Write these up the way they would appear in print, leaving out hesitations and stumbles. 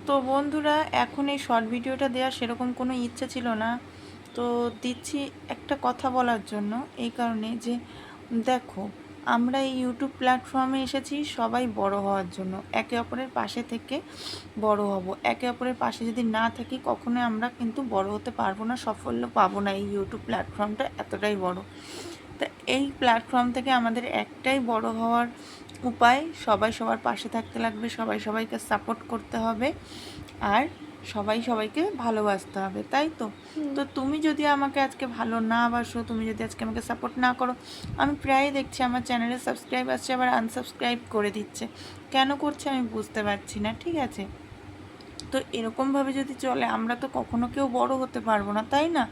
তো বন্ধুরা, এখন এই শর্ট ভিডিওটা দেওয়ার সেরকম কোনো ইচ্ছে ছিল না, তো দিচ্ছি একটা কথা বলার জন্য। এই কারণে যে দেখো, আমরা এই ইউটিউব প্ল্যাটফর্মে এসেছি সবাই বড় হওয়ার জন্য, একে অপরের পাশে থেকে বড় হব। একে অপরের পাশে যদি না থাকি কখনোই আমরা কিন্তু বড় হতে পারবো না, সাফল্য পাবো না। এই ইউটিউব প্ল্যাটফর্মটা এতটাই বড়। তা এই প্ল্যাটফর্ম থেকে আমাদের একটাই বড় হওয়ার উপায়, সবাই সবার পাশে থাকতে লাগবে, সবাই সবাইকে সাপোর্ট করতে হবে, আর সবাই সবাইকে ভালোবাসতে হবে, তাই তো? তো তুমি যদি আমাকে আজকে ভালো না বাসো, তুমি যদি আজকে আমাকে সাপোর্ট না করো, আমি প্রায় দেখছি আমার চ্যানেলে সাবস্ক্রাইব আসছে আবার আনসাবস্ক্রাইব করে দিচ্ছে। কেন করছে আমি বুঝতে পারছি না, ঠিক আছে? তো এরকমভাবে যদি চলে আমরা তো কখনো কেউ বড় হতে পারবো না, তাই না?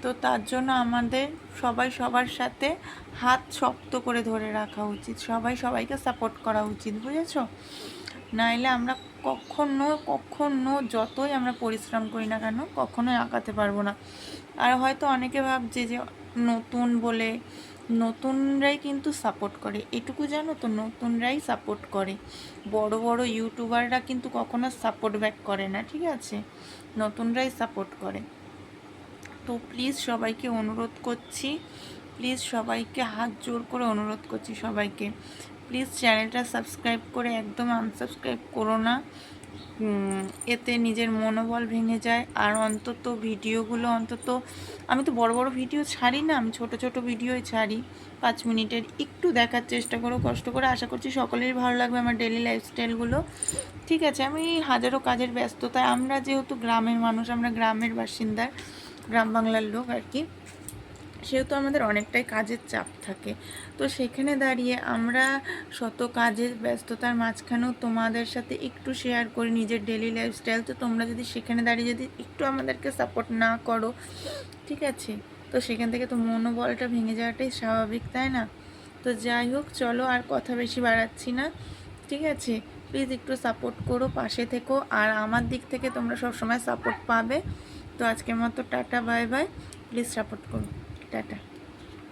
তো তার জন্য আমাদের সবাই সবার সাথে হাত শক্ত করে ধরে রাখা উচিত, সবাই সবাইকে সাপোর্ট করা উচিত, বুঝেছো? নাইলে আমরা কখনো কখনো যতই আমরা পরিশ্রম করি না কেন কখনোই আঁকাতে পারবো না। আর হয়তো অনেকে ভাবছে যে নতুন বলে, নতুনরাই কিন্তু সাপোর্ট করে, এটুকু জানো তো? নতুনরাই সাপোর্ট করে, বড় বড় ইউটিউবাররা কিন্তু কখনো সাপোর্ট ব্যাক করে না, ঠিক আছে? নতুনরাই সাপোর্ট করে। তো প্লিজ সবাইকে অনুরোধ করছি, প্লিজ সবাইকে হাত জোর করে অনুরোধ করছি সবাইকে, প্লিজ চ্যানেলটা সাবস্ক্রাইব করে একদম আনসাবস্ক্রাইব করো না। এতে নিজের মনোবল ভেঙে যায়। আর অন্তত ভিডিওগুলো অন্তত, আমি তো বড় বড় ভিডিও ছাড়ি না, আমি ছোট ছোট ভিডিওই ছাড়ি, 5 মিনিটের। একটু দেখার চেষ্টা করো কষ্ট করে, আশা করছি সকলেরই ভালো লাগবে আমার ডেলি লাইফস্টাইলগুলো, ঠিক আছে? আমি হাজারো কাজের ব্যস্ততায়, আমরা যেহেতু গ্রামের মানুষ, আমরা গ্রামের বাসিন্দা, গ্রাম বাংলার লোক আর কি, সেহেতু আমাদের অনেকটাই কাজের চাপ থাকে। তো সেখানে দাঁড়িয়ে আমরা শত কাজের ব্যস্ততার মাঝখানেও তোমাদের সাথে একটু শেয়ার করি নিজের ডেলি লাইফস্টাইল। তো তোমরা যদি সেখানে দাঁড়িয়ে যদি একটু আমাদেরকে সাপোর্ট না করো, ঠিক আছে, তো সেখান থেকে তো মনোবলটা ভেঙে যাওয়াটাই স্বাভাবিক, তাই না? তো যাই হোক, চলো আর কথা বেশি বাড়াচ্ছি না, ঠিক আছে? প্লিজ একটু সাপোর্ট করো, পাশে থেকো, আর আমার দিক থেকে তোমরা সবসময় সাপোর্ট পাবে। তো আজকের মতো tata, bye bye. Please support করো, টাটা।